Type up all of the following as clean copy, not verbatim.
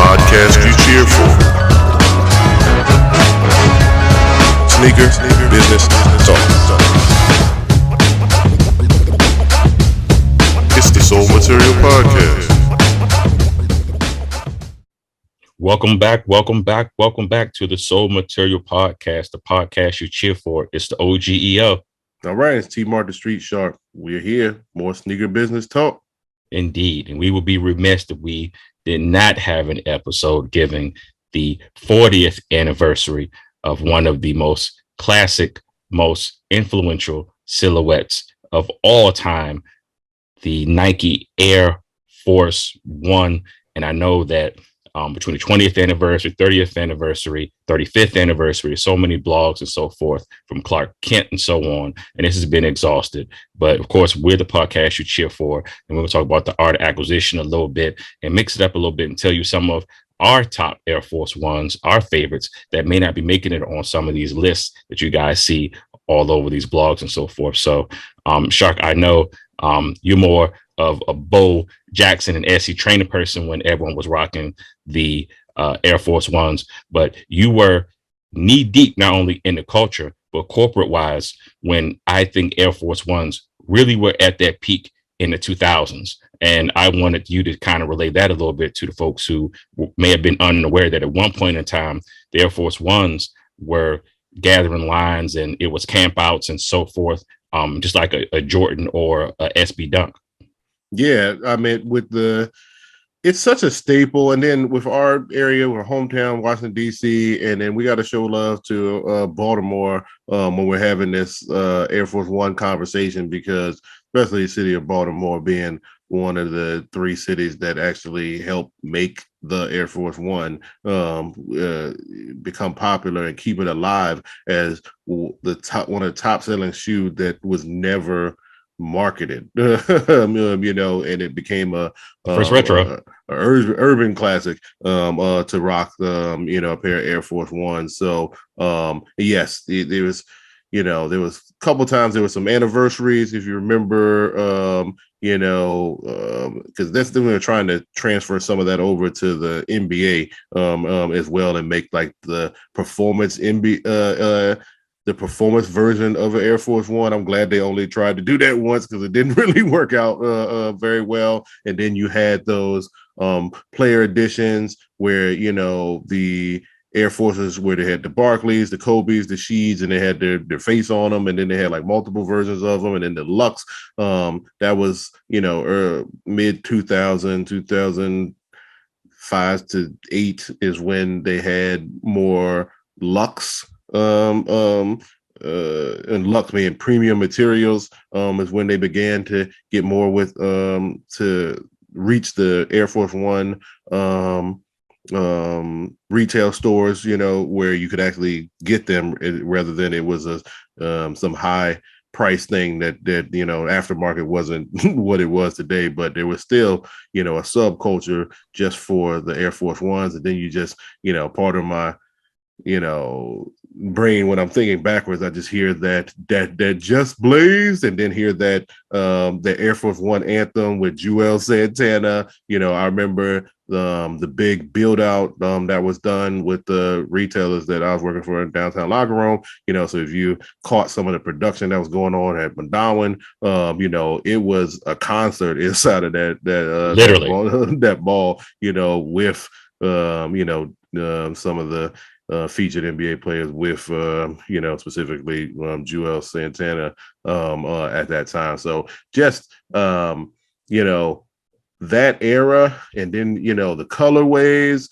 podcast you cheer for. Sneakers, business, talk. It's the Soul Material Podcast. Welcome back to the Soul Material Podcast, the podcast you cheer for. It's the OGEO. All right, it's T-Mark the Street Sharp. We're here. More sneaker business talk. Indeed. And we would be remiss if we did not have an episode giving the 40th anniversary of one of the most classic, most influential silhouettes of all time, the Nike Air Force One. And I know that between the 20th anniversary, 30th anniversary, 35th anniversary, so many blogs and so forth from Clark Kent and so on. And this has been exhausted. But of course, we're the podcast you cheer for. And we're going to talk about the art of acquisition a little bit and mix it up a little bit and tell you some of our top Air Force Ones, our favorites that may not be making it on some of these lists that you guys see all over these blogs and so forth. So, Shark, I know you're more of a Bo Jackson and SC trainer person when everyone was rocking the Air Force Ones, but you were knee deep not only in the culture, but corporate wise when I think Air Force Ones really were at their peak in the 2000s. And I wanted you to kind of relay that a little bit to the folks who may have been unaware that at one point in time, the Air Force Ones were gathering lines and it was camp outs and so forth, just like a Jordan or a SB Dunk. Yeah, I mean, it's such a staple. And then with our area, we're hometown, Washington, D.C., and then we got to show love to Baltimore when we're having this Air Force One conversation, because especially the city of Baltimore being one of the three cities that actually helped make the Air Force One become popular and keep it alive as one of the top selling shoes that was never marketed, and it became a first retro, urban classic to rock, a pair of Air Force Ones. So yes, there was a couple times there were some anniversaries, if you remember, because that's the we were trying to transfer some of that over to the NBA as well and make like the performance the performance version of an Air Force One. I'm glad they only tried to do that once because it didn't really work out very well. And then you had those player editions where, the Air Forces, where they had the Barclays, the Kobe's, the Sheeds, and they had their face on them. And then they had like multiple versions of them. And then the Lux, that was, mid 2005 to 8 is when they had more Lux. And Lux being premium materials is when they began to get more with to reach the Air Force One retail stores, where you could actually get them rather than it was some high price thing that aftermarket wasn't what it was today, but there was still a subculture just for the Air Force Ones. And then you just part of my brain when I'm thinking backwards, I just hear that just blazed, and then hear that the Air Force One anthem with Joel Santana. I remember the big build out that was done with the retailers that I was working for in downtown Locker Room. So if you caught some of the production that was going on at Mandawan, it was a concert inside of that literally that ball, with some of the featured NBA players with, specifically Joel Santana at that time. So just, that era, and then, the colorways,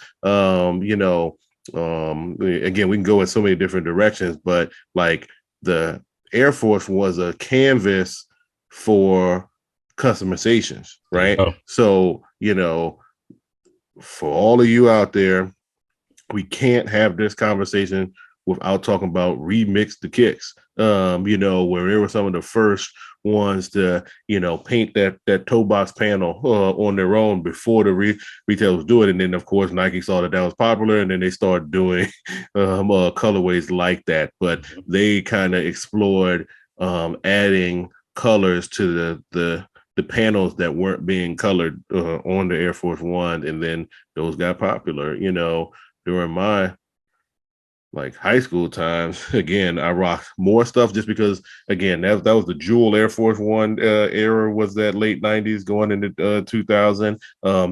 again, we can go in so many different directions, but like the Air Force was a canvas for customizations, right? Oh. So, for all of you out there, we can't have this conversation without talking about remix the kicks. Where they were some of the first ones to, paint that toe box panel on their own before the retailers do it. And then, of course, Nike saw that was popular, and then they started doing colorways like that. But they kind of explored adding colors to the the panels that weren't being colored on the Air Force One, and then those got popular. During my like high school times, again, I rocked more stuff just because, again, that was the Jewel Air Force One era, was that late 90s going into 2000.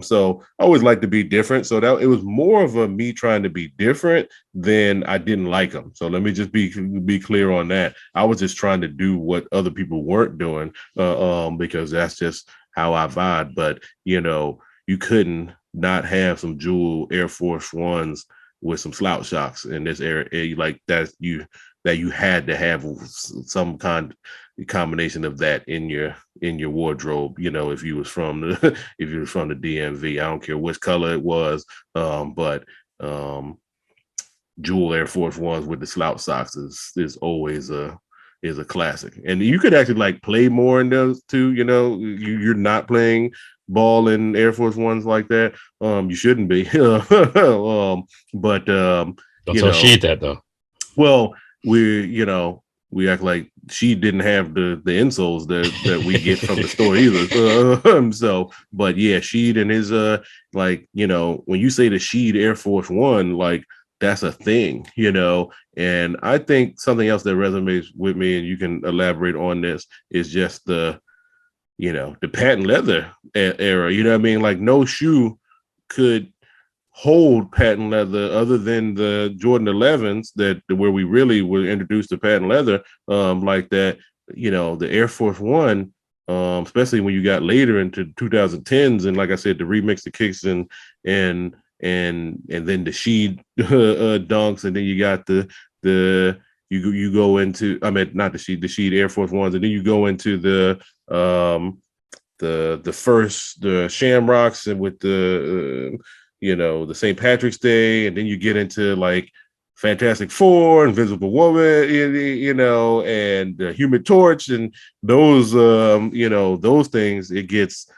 So I always like to be different. So that it was more of a me trying to be different than I didn't like them. So let me just be clear on that. I was just trying to do what other people weren't doing, because that's just how I vibe. But you couldn't not have some Jewel Air Force Ones with some slouch shocks in this area, like that you had to have some combination of that in your wardrobe. If you was from the if you was from the DMV, I don't care which color it was, but Jewel Air Force Ones with the slouch socks is always a classic. And you could actually like play more in those too. You're not playing ball in Air Force Ones like that. You shouldn't be. But Don't tell Sheed that though. well, we act like she didn't have the insoles that we get from the store either. So, but yeah, Sheed and his like when you say the Sheed Air Force One, like that's a thing, And I think something else that resonates with me, and you can elaborate on this, is just the patent leather era. You know what I mean? Like no shoe could hold patent leather other than the Jordan 11s, that where we really were introduced to patent leather, like that. The Air Force One, especially when you got later into 2010s, and like I said, the remix, the kicks, and then the Sheed dunks, and then you got the you go into, I mean, not the Sheed Air Force Ones, and then you go into the Shamrocks, and with the St. Patrick's Day, and then you get into like Fantastic Four, Invisible Woman, and Human Torch, and those those things. It gets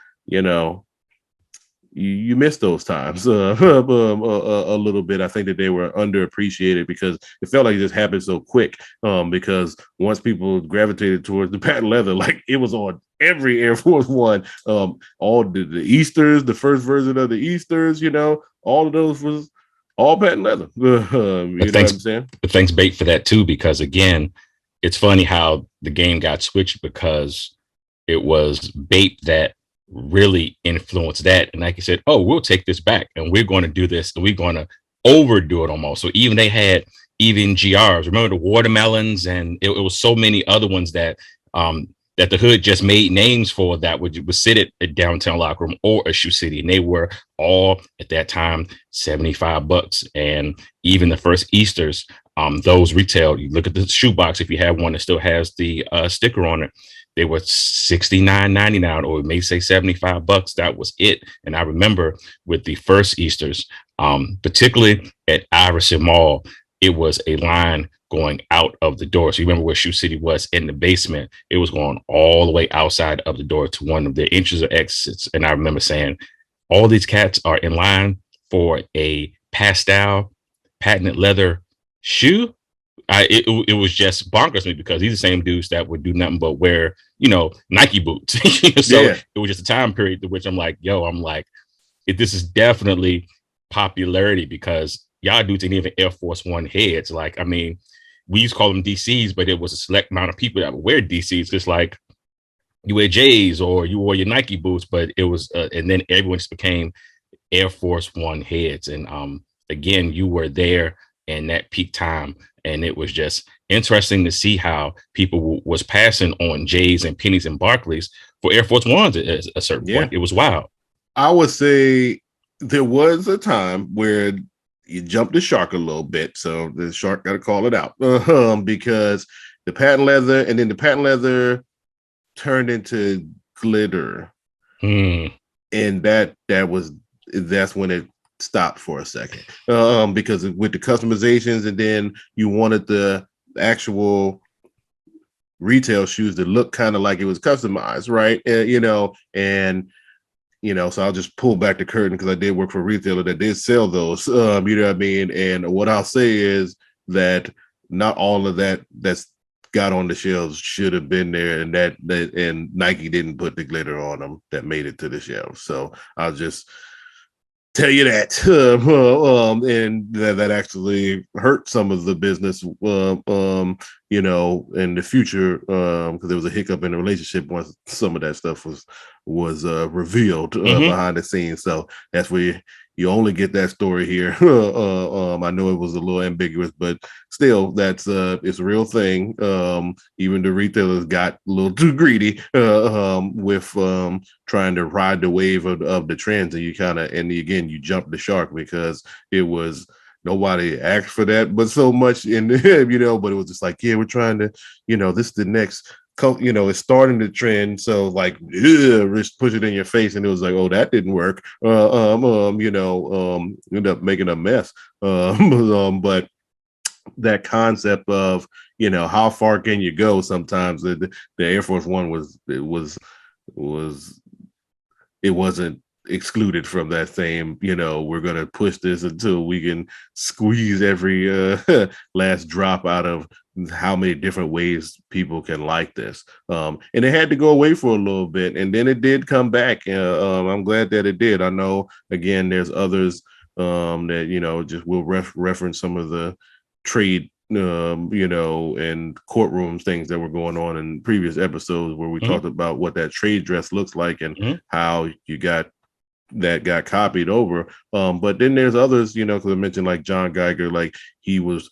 you miss those times a little bit. I think that they were underappreciated because it felt like it just happened so quick. Because once people gravitated towards the patent leather, like it was on every Air Force One. All the Easters, the first version of the Easters, all of those was all patent leather. What I'm saying? Thanks, Bait, for that too, because again, it's funny how the game got switched because it was Bait that really influenced that. And like you said, oh, we'll take this back and we're going to do this and we're going to overdo it almost. So even they had even GRs. Remember the watermelons, and it was so many other ones that that the hood just made names for, that would sit at a downtown locker room or a shoe city, and they were all at that time $75. And even the first Easters, those retail. You look at the shoebox, if you have one that still has the sticker on it, they were $69.99, or it may say $75. That was it. And I remember with the first Easters, particularly at Iverson Mall, it was a line going out of the door. So you remember where Shoe City was in the basement? It was going all the way outside of the door to one of the entries or exits. And I remember saying, all these cats are in line for a pastel patented leather shoe. It was just bonkers to me, because these are the same dudes that would do nothing but wear, Nike boots. So yeah. It was just a time period to which I'm like, this is definitely popularity, because y'all dudes ain't even Air Force One heads. Like, I mean, we used to call them DCs, but it was a select amount of people that would wear DCs. Just like you wear J's or you wore your Nike boots, but it was, and then everyone just became Air Force One heads. And again, you were there in that peak time. And it was just interesting to see how people was passing on J's and pennies and Barclays for Air Force Ones at a certain point. It was wild. I would say there was a time where you jumped the shark a little bit. So the shark got to call it out, because the patent leather, and then the patent leather turned into glitter. And that's when it stopped for a second, because with the customizations, and then you wanted the actual retail shoes that look kind of like it was customized, right? So I'll just pull back the curtain, because I did work for a retailer that did sell those. You know what I mean? And what I'll say is that not all of that's got on the shelves should have been there, and that and Nike didn't put the glitter on them that made it to the shelves. So I'll just tell you that. And that actually hurt some of the business, in the future, because there was a hiccup in the relationship once some of that stuff was revealed behind the scenes. So that's where you only get that story here. I know it was a little ambiguous, but still, that's it's a real thing. Even the retailers got a little too greedy with trying to ride the wave of the trends, and again you jump the shark because it was nobody asked for that, but so much in but it was just like, yeah, we're trying to, this is the next it's starting the trend. So like, push it in your face. And it was like, oh, that didn't work. End up making a mess. But that concept of, how far can you go? Sometimes the Air Force One was it wasn't excluded from that same, we're going to push this until we can squeeze every last drop out of how many different ways people can like this. And it had to go away for a little bit, and then it did come back. I'm glad that it did. I know, again, there's others that, just will reference some of the trade and courtrooms things that were going on in previous episodes where we talked about what that trade dress looks like and how you got copied over. But then there's others, because I mentioned like John Geiger, like he was,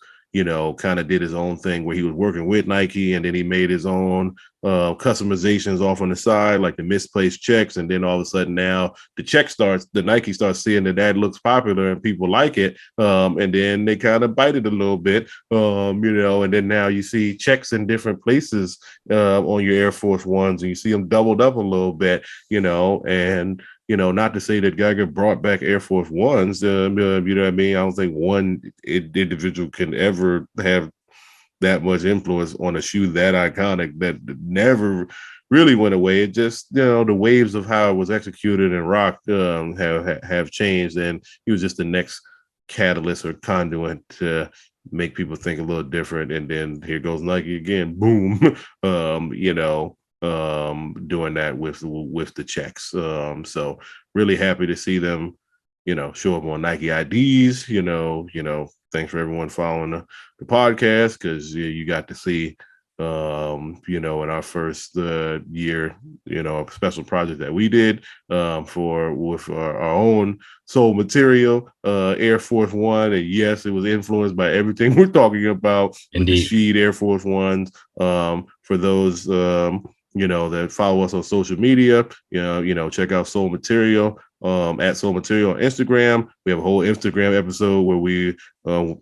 kind of did his own thing where he was working with Nike, and then he made his own customizations off on the side, like the misplaced checks. And then all of a sudden now the Nike starts seeing that looks popular and people like it. And then they kind of bite it a little bit, and then now you see checks in different places on your Air Force Ones, and you see them doubled up a little bit, and not to say that Geiger brought back Air Force Ones, you know what I mean? I don't think one individual can ever have that much influence on a shoe that iconic that never really went away. It just, the waves of how it was executed and rocked have changed, and he was just the next catalyst or conduit to make people think a little different. And then here goes Nike again, boom, doing that with the checks. So really happy to see them, show up on Nike IDs. Thanks for everyone following the podcast, because you got to see in our first year, a special project that we did with our own Soul Material, Air Force One. And yes, it was influenced by everything we're talking about. Indeed. With the Sheed Air Force Ones. For those that follow us on social media, check out Soul Material, at Soul Material on Instagram. We have a whole Instagram episode where we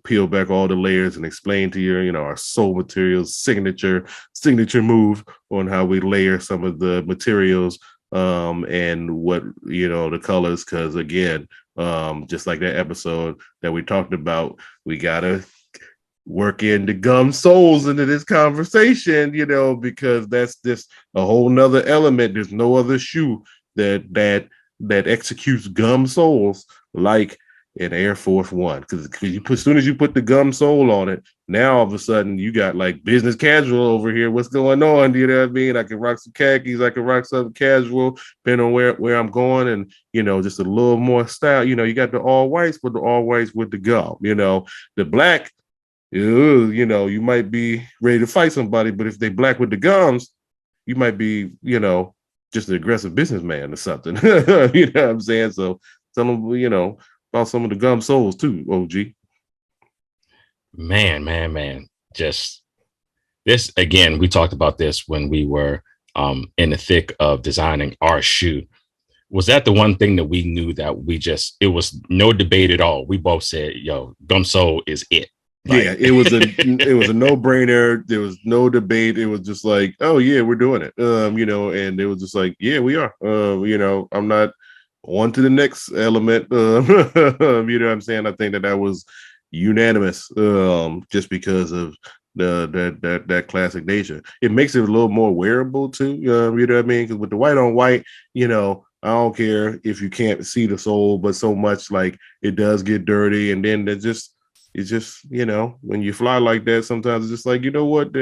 peel back all the layers and explain to you, our Soul Materials signature move on how we layer some of the materials and what, the colors. Because again, just like that episode that we talked about, we gotta work in the gum soles into this conversation, because that's just a whole nother element. There's no other shoe that executes gum soles like an Air Force One. Because as soon as you put the gum sole on it, now all of a sudden you got like business casual over here. What's going on? You know what I mean? I can rock some khakis, I can rock some casual, depending on where I'm going, and just a little more style. You got the all whites, but the all whites with the gum. The black, you might be ready to fight somebody, but if they black with the gums, you might be, just an aggressive businessman or something. You know what I'm saying? So tell them, about some of the gum soles too, OG. Man. Just this again, we talked about this when we were in the thick of designing our shoe. Was that the one thing that we knew that it was no debate at all? We both said, yo, gum sole is it. Like, yeah, it was a no-brainer. There was no debate. It was just like, oh yeah, we're doing it. And it was just like, yeah, we are. I'm not on to the next element. You know what I'm saying? I think that was unanimous, just because of that classic nature. It makes it a little more wearable too. You know what I mean? Because with the white on white, I don't care if you can't see the sole, but so much like it does get dirty, and then it's just when you fly like that, sometimes it's just like, what,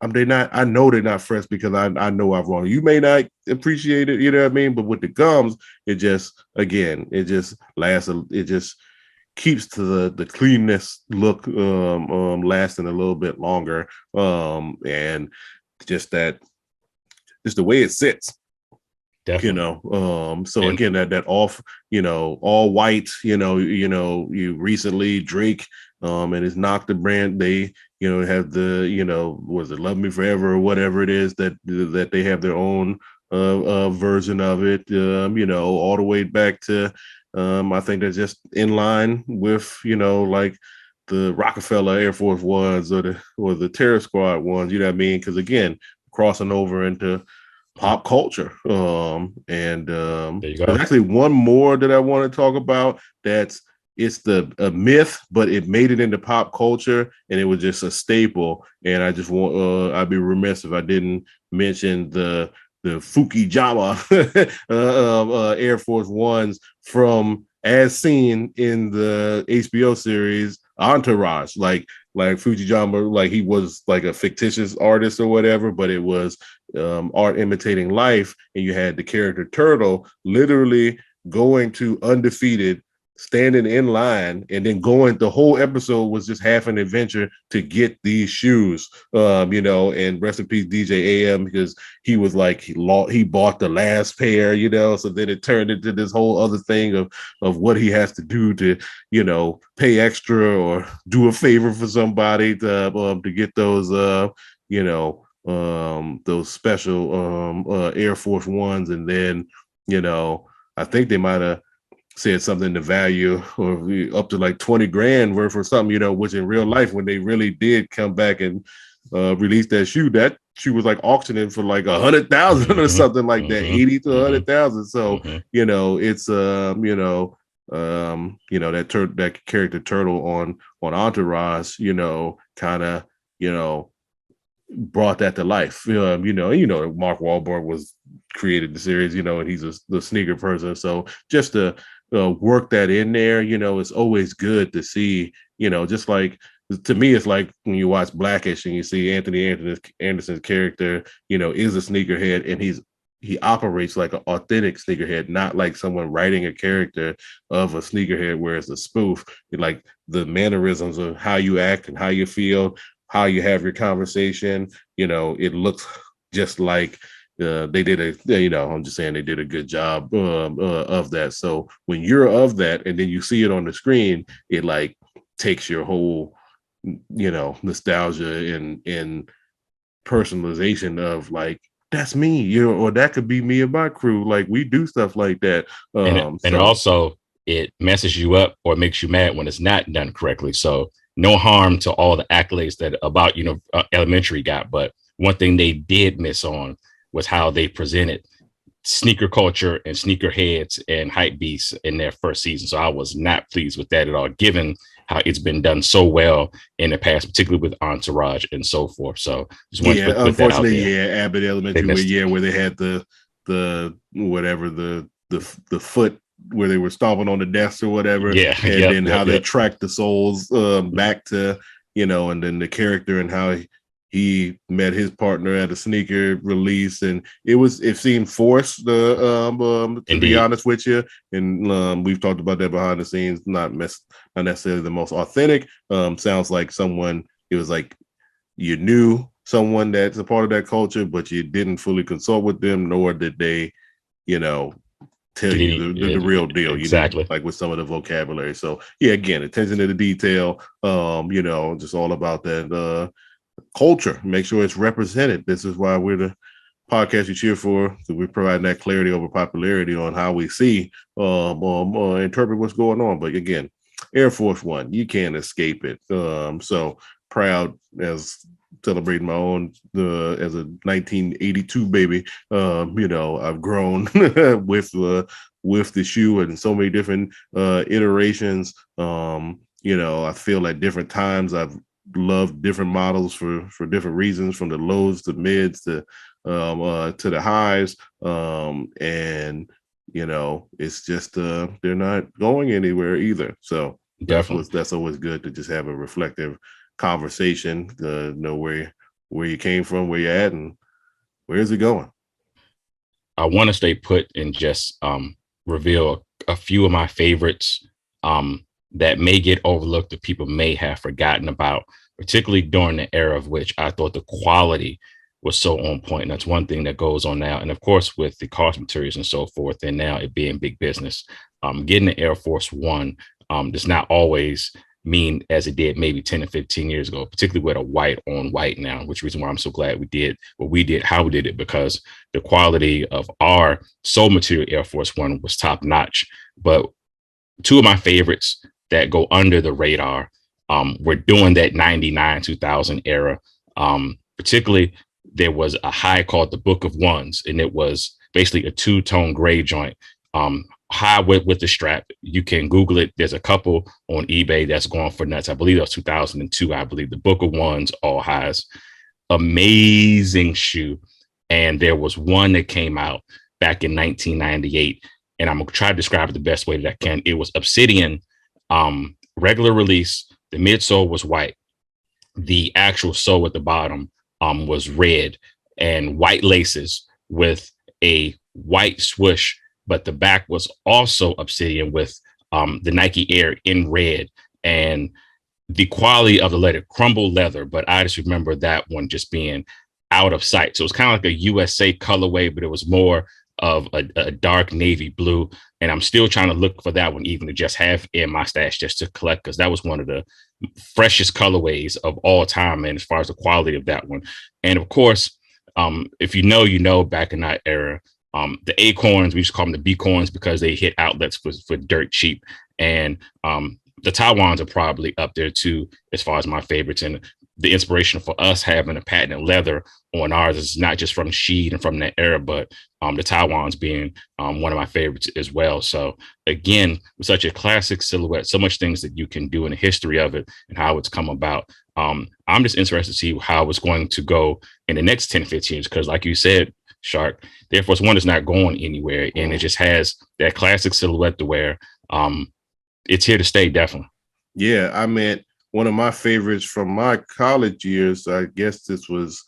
They not. I know they're not fresh because I know I've wrong. You may not appreciate it, you know what I mean. But with the gums, it just again, it just lasts. It just keeps to the cleanness look lasting a little bit longer. And just that, just the way it sits. Definitely. So And again, that off, all white, you recently Drake, and it's knocked the brand. They, have the, was it Love Me Forever or whatever it is that they have their own version of it. All the way back to, I think they're just in line with, like the Rockefeller Air Force Ones or the Terror Squad ones. You know what I mean? Because again, crossing over into pop culture. And there you there's go. actually one more that I want to talk about. It's the a myth, but it made it into pop culture, and it was just a staple. And I just want I'd be remiss if I didn't mention the Fukijama Air Force Ones from as seen in the HBO series Entourage. Like Fukijama, like he was like a fictitious artist or whatever, but it was art imitating life, and you had the character Turtle literally going to undefeated, standing in line, and then going. The whole episode was just half an adventure to get these shoes. And rest in peace DJ AM, because he was like he bought the last pair. So then it turned into this whole other thing of what he has to do to pay extra or do a favor for somebody to get those special Air Force Ones. And then, I think they might have said something to value or up to like 20 grand worth or something, which in real life, when they really did come back and release that shoe was like auctioning for like 100,000 or something like that, 80 to 100,000. So, it's that character Turtle on Entourage, kind of, brought that to life. Mark Wahlberg was created the series, and he's the sneaker person. So just to work that in there, it's always good to see, just like, to me, it's like when you watch Blackish and you see Anthony Anderson's character, is a sneakerhead, and he operates like an authentic sneakerhead, not like someone writing a character of a sneakerhead where it's a spoof. Like the mannerisms of how you act and how you feel, how you have your conversation, it looks just like they did I'm just saying they did a good job of that. So when you're of that and then you see it on the screen, it like takes your whole, nostalgia and personalization of like, that's me, or that could be me and my crew. Like we do stuff like that. And also it messes you up or makes you mad when it's not done correctly. So no harm to all the accolades that about elementary got, but one thing they did miss on was how they presented sneaker culture and sneaker heads and hype beasts in their first season. So I was not pleased with that at all, given how it's been done so well in the past, particularly with Entourage and so forth. So just want to put that out unfortunately, there. Abbott Elementary, where they had the whatever the foot where they were stomping on the desk or whatever, and then how they tracked the souls back to, and then the character and how he met his partner at a sneaker release, and it seemed forced to be honest with you. And we've talked about that behind the scenes, not necessarily the most authentic. Sounds like someone, it was like you knew someone that's a part of that culture, but you didn't fully consult with them, nor did they, tell you the real deal. Exactly. You didn't, like with some of the vocabulary. So yeah, again, attention to the detail. Just all about that culture. Make sure it's represented. This is why we're the podcast you cheer for. So we're providing that clarity over popularity on how we see interpret what's going on. But again, Air Force One, you can't escape it. So proud as celebrating my own as a 1982 baby. I've grown with the shoe and so many different iterations. I feel at different times I've loved different models for different reasons, from the lows to mids to the highs. And it's just they're not going anywhere either. So that's always good to just have a reflective conversation, know where you came from, where you're at, and where's it going. I want to stay put and just reveal a few of my favorites that may get overlooked that people may have forgotten about, particularly during the era of which I thought the quality was so on point. And that's one thing that goes on now. And of course, with the cost materials and so forth, and now it being big business, getting the Air Force One does not always mean as it did maybe 10 or 15 years ago, particularly with a white on white now, which is reason why I'm so glad we did what we did, how we did it, because the quality of our sole material Air Force One was top notch. But two of my favorites that go under the radar were doing that 99 2000 era. Particularly, there was a high called the Book of Ones, and it was basically a two-tone gray joint. High with the strap. You can Google it. There's a couple on eBay that's going for nuts. I believe that was 2002. I believe the Book of Ones, all highs. Amazing shoe. And there was one that came out back in 1998. And I'm going to try to describe it the best way that I can. It was Obsidian, regular release. The midsole was white. The actual sole at the bottom was red and white laces with a white swoosh, but the back was also Obsidian with the Nike Air in red. And the quality of the leather, crumbled leather, but I just remember that one just being out of sight. So it was kind of like a USA colorway, but it was more of a dark navy blue. And I'm still trying to look for that one, even to just have in my stash just to collect, because that was one of the freshest colorways of all time. And as far as the quality of that one. And of course, if you know, back in that era, the acorns, we used to call them the B corns because they hit outlets for dirt cheap. And the Taiwans are probably up there too, as far as my favorites. And the inspiration for us having a patented leather on ours is not just from Sheed and from that era, but the Taiwans being one of my favorites as well. So again, with such a classic silhouette, so much things that you can do in the history of it and how it's come about. I'm just interested to see how it's going to go in the next 10, 15 years, because like you said, Shark, the Air Force One is not going anywhere, and it just has that classic silhouette to where it's here to stay, definitely. Yeah, I mean, one of my favorites from my college years, I guess this was,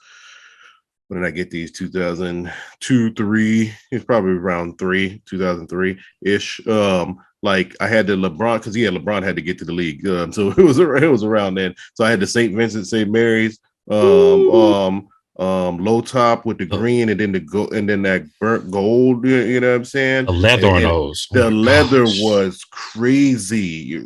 when did I get these? 2002, 3. It's probably around 2003 ish. Like I had the LeBron, because LeBron had to get to the league, so it was around then. So I had the St. Vincent St. Mary's, low top with the green, and then and then that burnt gold. You know what I'm saying? The leather on and those, the leather was crazy.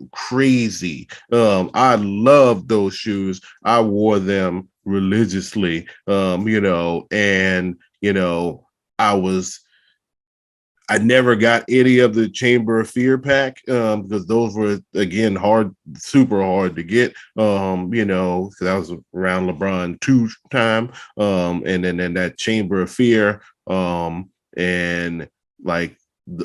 I love those shoes. I wore them religiously. And I never got any of the Chamber of Fear pack because those were, again, super hard to get. Because that was around LeBron 2 time. And then that Chamber of Fear, and like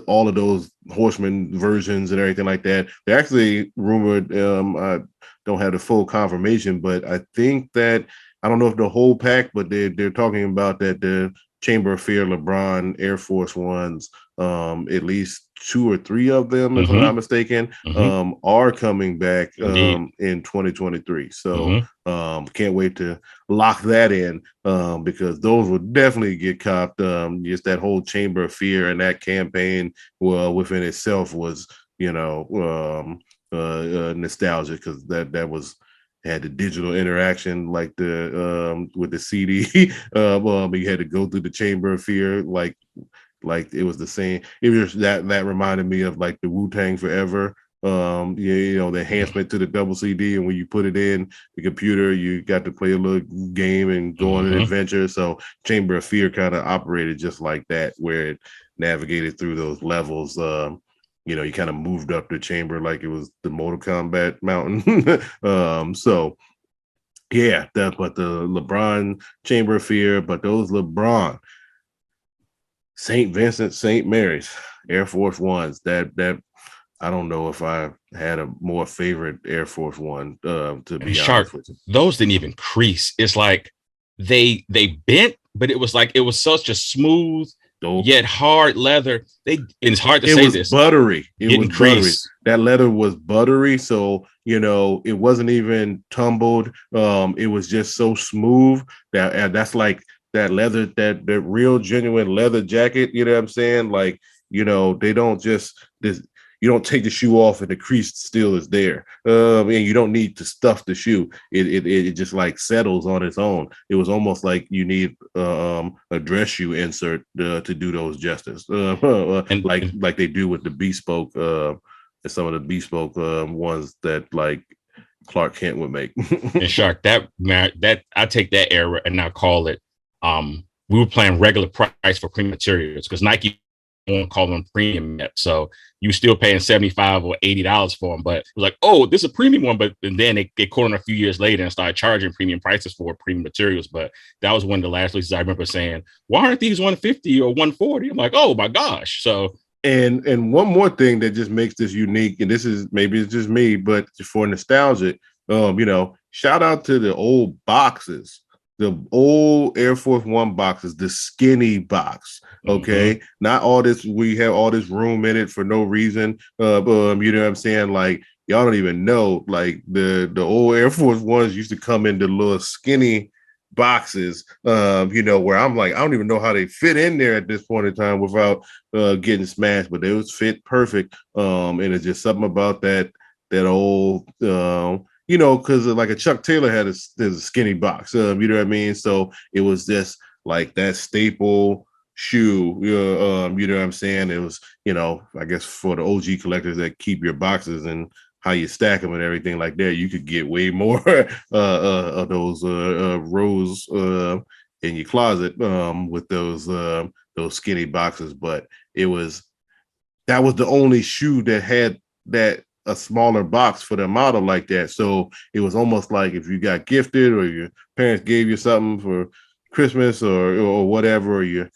all of those Horseman versions and everything like that. They're actually rumored. I don't have the full confirmation, but I think that, I don't know if the whole pack, but they're talking about that the Chamber of Fear LeBron Air Force Ones, at least 2 or 3 of them, if I'm not mistaken, are coming back in 2023. So can't wait to lock that in, because those will definitely get copped. Just that whole Chamber of Fear and that campaign, well, within itself was, nostalgic, because that was, had the digital interaction, like the with the CD. You had to go through the Chamber of Fear, like it was the same. It was that reminded me of like the Wu-Tang Forever. The enhancement to the double CD, and when you put it in the computer, you got to play a little game and go on an adventure. So Chamber of Fear kind of operated just like that, where it navigated through those levels. You kind of moved up the chamber like it was the Mortal Kombat mountain. So yeah, but the LeBron Chamber of Fear, but those LeBron St. Vincent St. Mary's Air Force Ones, that I don't know if I had a more favorite Air Force One, to be honest with you. Those didn't even crease. It's like they bent, but it was such a smooth Dope. yet hard leather. It's hard to It say was this, buttery. It was getting buttery. crease. That leather was buttery. So, it wasn't even tumbled. It was just so smooth that's like that leather, that real genuine leather jacket. You know what I'm saying? Like, they don't just this. You don't take the shoe off and the crease still is there. And you don't need to stuff the shoe. It just like settles on its own. It was almost like you need a dress shoe insert to do those justice, And like they do with the bespoke, some of the bespoke ones that like Clark Kent would make. and Shark, that I take that era and I call it. We were playing regular price for premium materials because Nike won't call them premium yet. So you still paying $75 or $80 for them, but it was like, oh, this is a premium one. But and then they caught on a few years later and started charging premium prices for premium materials. But that was one of the last releases I remember saying, why aren't these 150 or 140? I'm like, oh my gosh. So and one more thing that just makes this unique, and this is maybe it's just me, but for nostalgia, shout out to the old boxes, the old Air Force One boxes, the skinny box. Okay, not all this. We have all this room in it for no reason. You know what I'm saying? Like y'all don't even know. Like the old Air Force Ones used to come in the little skinny boxes. Where I'm like, I don't even know how they fit in there at this point in time without getting smashed, but they was fit perfect. And it's just something about that old. Because like a Chuck Taylor had a skinny box, you know what I mean? So it was just like that staple shoe, you know what I'm saying? It was, I guess for the OG collectors that keep your boxes and how you stack them and everything like that, you could get way more of those rows in your closet with those skinny boxes. But that was the only shoe that had that a smaller box for the model like that. So it was almost like if you got gifted or your parents gave you something for Christmas or whatever, or you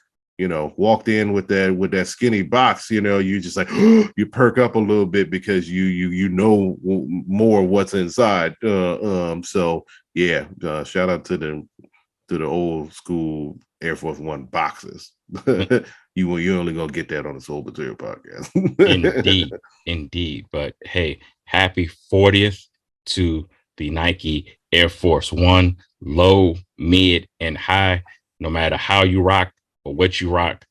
walked in with that skinny box, you just like you perk up a little bit because you know more what's inside. So yeah, shout out to the old school Air Force One boxes. You only gonna get that on the Soul Material podcast. indeed, indeed. But hey, happy 40th to the Nike Air Force One, low, mid, and high. No matter how you rock or what you rock,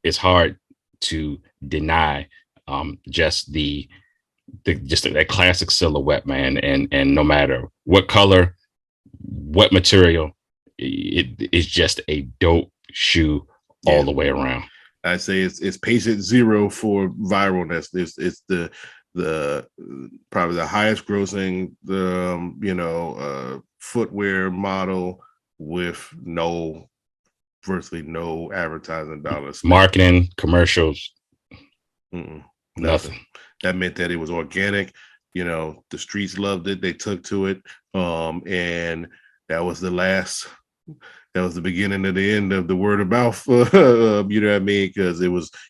it's hard to deny just just that classic silhouette, man. And no matter what color, what material, it is just a dope shoe all the way around. I say it's patient zero for viralness. It's the probably the highest grossing footwear model with virtually no advertising dollars spent. Marketing, commercials, nothing. That meant that it was organic. The streets loved it. They took to it, and that was the beginning of the end of the word of mouth. You know what I mean? Because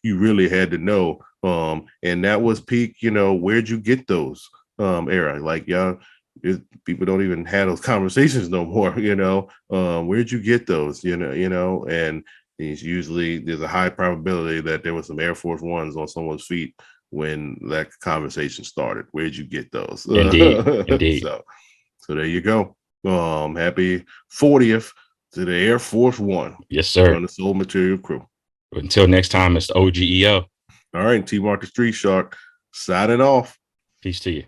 you really had to know. And that was peak. Where'd you get those? Era, like y'all, people don't even have those conversations no more. Where'd you get those? And there's a high probability that there was some Air Force Ones on someone's feet when that conversation started. Where'd you get those? Indeed. So there you go. Happy 40th to the Air Force One. Yes, sir. On the Soul Material crew. Until next time, it's the OGEO. All right, T Mark the Street Shark signing off. Peace to you.